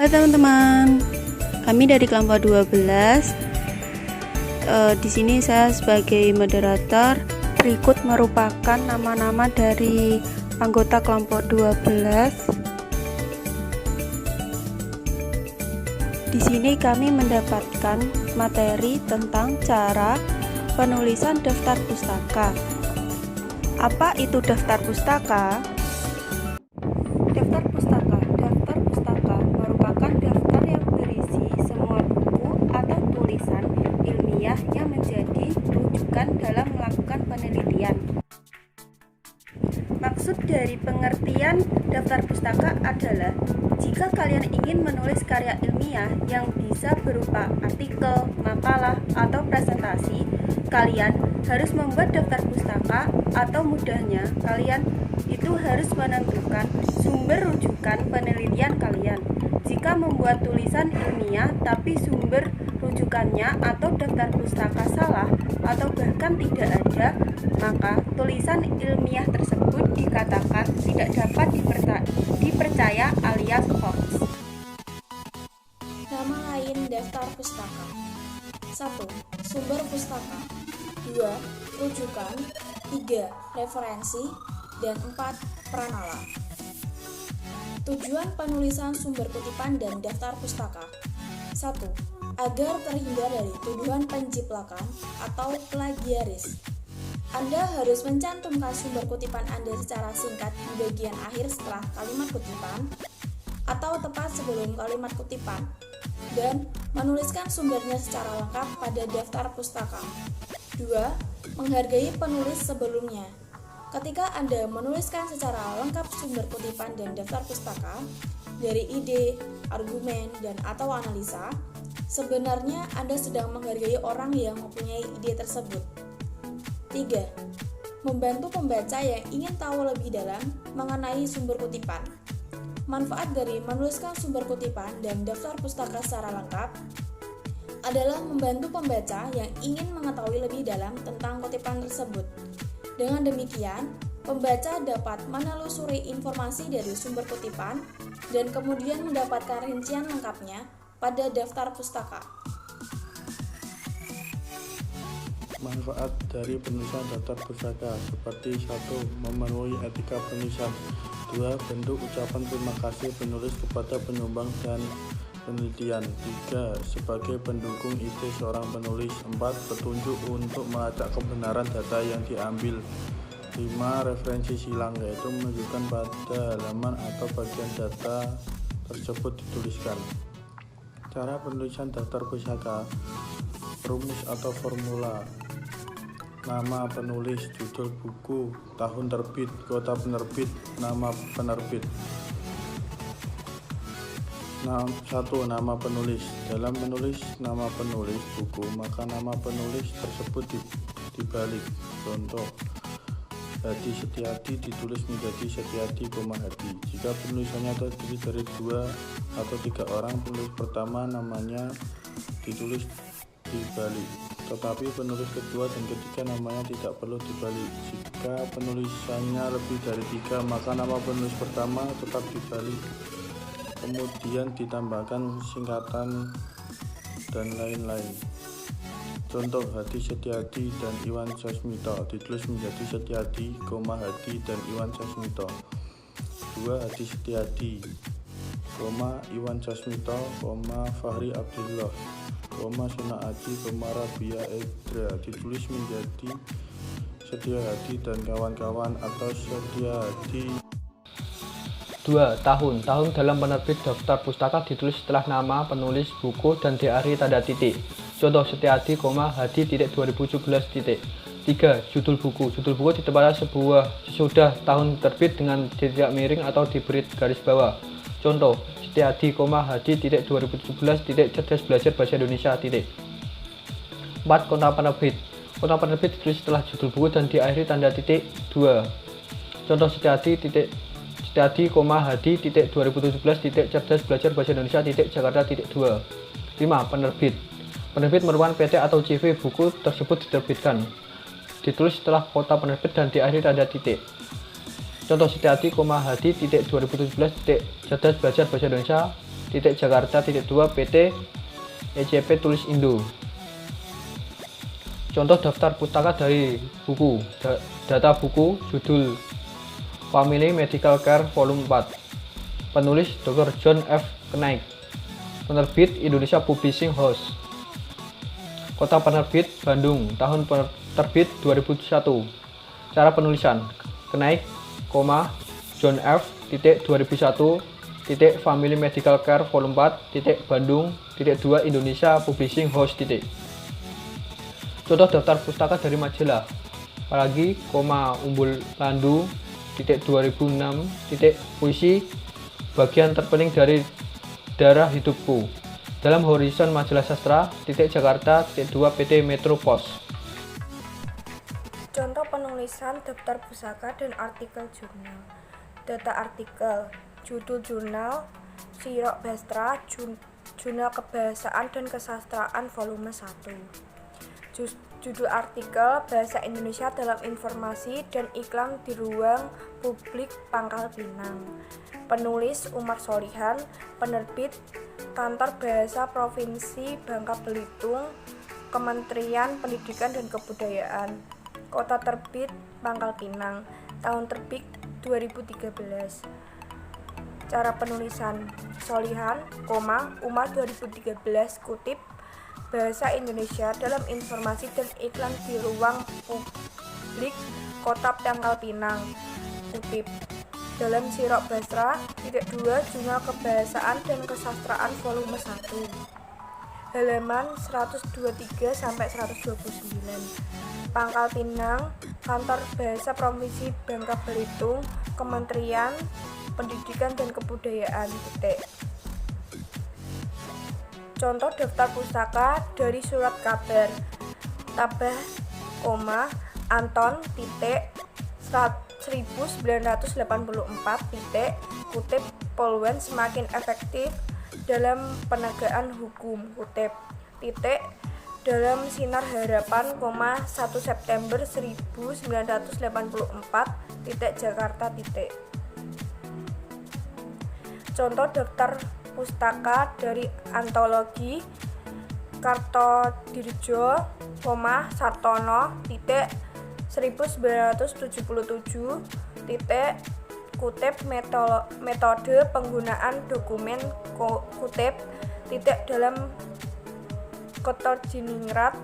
Halo teman-teman, kami dari kelompok 12. Di sini saya sebagai moderator. Berikut merupakan nama-nama dari anggota kelompok 12. Di sini kami mendapatkan materi tentang cara penulisan daftar pustaka. Apa itu daftar pustaka? Daftar pustaka merupakan daftar yang berisi semua buku atau tulisan ilmiah yang menjadi rujukan dalam melakukan penelitian. Maksud dari pengertian daftar pustaka adalah jika kalian ingin menulis karya ilmiah yang bisa berupa artikel, makalah, atau presentasi, kalian harus membuat daftar pustaka, atau mudahnya kalian itu harus menentukan sumber rujukan penelitian kalian. Jika membuat tulisan ilmiah tapi sumber rujukannya atau daftar pustaka salah atau bahkan tidak ada, maka tulisan ilmiah tersebut dikatakan tidak dapat dipercaya alias hoax. Nama lain daftar pustaka. 1. Sumber pustaka. 2. Rujukan. 3. Referensi. Dan 4. Pranala. Tujuan penulisan sumber kutipan dan daftar pustaka. 1. Agar terhindar dari tuduhan penjiplakan atau plagiaris. Anda harus mencantumkan sumber kutipan Anda secara singkat di bagian akhir setelah kalimat kutipan atau tepat sebelum kalimat kutipan, dan menuliskan sumbernya secara lengkap pada daftar pustaka. 2. Menghargai penulis sebelumnya. Ketika Anda menuliskan secara lengkap sumber kutipan dan daftar pustaka dari ide, argumen, dan atau analisa, sebenarnya Anda sedang menghargai orang yang mempunyai ide tersebut. 3. Membantu pembaca yang ingin tahu lebih dalam mengenai sumber kutipan. Manfaat dari menuliskan sumber kutipan dan daftar pustaka secara lengkap adalah membantu pembaca yang ingin mengetahui lebih dalam tentang kutipan tersebut. Dengan demikian, pembaca dapat menelusuri informasi dari sumber kutipan dan kemudian mendapatkan rincian lengkapnya pada daftar pustaka. Manfaat dari penulisan daftar pustaka seperti 1. Memenuhi etika penulisan. 2. Bentuk ucapan terima kasih penulis kepada penyumbang dan penelitian. 3. Sebagai pendukung ide seorang penulis. 4. Petunjuk untuk melacak kebenaran data yang diambil. 5. Referensi silang, yaitu menunjukkan pada halaman atau bagian data tersebut dituliskan. Cara penulisan daftar pustaka. Rumus atau formula. Nama penulis, judul buku, tahun terbit, kota penerbit, nama penerbit. 1. Nama penulis. Dalam menulis nama penulis buku, maka nama penulis tersebut dibalik. Contoh, Hadi Setiadi ditulis menjadi Setiadi, Hadi. Jika penulisannya terdiri dari 2 atau 3 orang, penulis pertama namanya ditulis dibalik. Tetapi penulis kedua dan ketiga namanya tidak perlu dibalik. Jika penulisannya lebih dari 3, maka nama penulis pertama tetap dibalik. Kemudian ditambahkan singkatan dan lain-lain. Contoh, Hadi Setiadi dan Iwan Sasmito ditulis menjadi Setiadi, Hadi dan Iwan Sasmito. 2. Hadi Setiadi, Iwan Sasmito, Fahri Abdullah, Suna Aji, Rabia Edra ditulis menjadi Setia Hadi dan kawan-kawan atau Setia Hadi. 2. Tahun dalam penerbit daftar pustaka ditulis setelah nama penulis buku dan diakhiri tanda titik. Contoh, Setiadi, Hadi, 2017. 3. Judul buku ditempatkan sesudah tahun terbit dengan titik miring atau diberi garis bawah. Contoh, Setiadi, Hadi, 2017. Cerdas belajar bahasa Indonesia. 4. Kota penerbit ditulis setelah judul buku dan diakhiri tanda titik 2. Contoh, Setiadi, Hadi, 2017. Cerdas belajar bahasa Indonesia. Jakarta. 2. 5. Penerbit merupakan PT atau CV buku tersebut diterbitkan. Ditulis setelah kota penerbit dan diakhiri tanda titik. Contoh, Setiadi, Hadi, 2017. Cerdas belajar bahasa Indonesia. Jakarta.2 PT ECP Tulis Indo. Contoh daftar pustaka dari buku, data buku, judul Family Medical Care Volume 4, penulis Dr. John F. Knight, penerbit Indonesia Publishing House, kota penerbit Bandung, tahun terbit 2001. Cara penulisan Knight, John F. 2001 Family Medical Care Volume 4 Bandung 2 Indonesia Publishing House . Contoh daftar pustaka dari majalah Apalagi, Umbul Landu 2006 Puisi Bagian terpenting dari Darah Hidupku dalam Horizon Majalah Sastra Jakarta.2 PT Metro Pos. Contoh penulisan daftar pusaka dan artikel jurnal. Data artikel, judul jurnal, Sirok Bastra, Jurnal Kebahasaan dan Kesastraan volume 1. Judul artikel, Bahasa Indonesia dalam Informasi dan Iklan di Ruang Publik Pangkal Pinang. Penulis Umar Solihan, penerbit Kantor Bahasa Provinsi Bangka Belitung, Kementerian Pendidikan dan Kebudayaan. Kota terbit Pangkal Pinang, tahun terbit 2013. Cara penulisan Solihan, Umar 2013 kutip Bahasa Indonesia dalam Informasi dan Iklan di Ruang Publik Kota Pangkal Pinang kutip dalam Sirok Bastra 2 Jurnal Kebahasaan dan Kesastraan volume 1 halaman 123 sampai 129. Pangkal Pinang, Kantor Bahasa Provinsi Bangka Belitung, Kementerian Pendidikan dan Kebudayaan. Contoh daftar pustaka dari surat kabar Tabah, Anton, 1984, kutip Polwan semakin efektif dalam penegakan hukum, kutip dalam Sinar Harapan, 1 September 1984, Jakarta. Contoh daftar pustaka dari antologi Kartodirjo, Sartono, 1977, kutip metode penggunaan dokumen, kutip dalam Ketorjiningrat,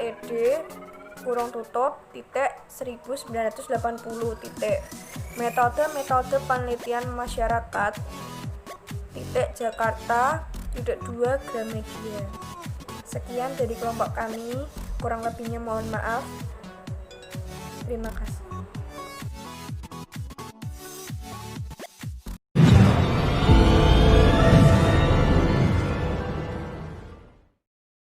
ed, ,1980, metode penelitian masyarakat, Jakarta, 2 Gramedia. Sekian dari kelompok kami, kurang lebihnya mohon maaf. Terima kasih.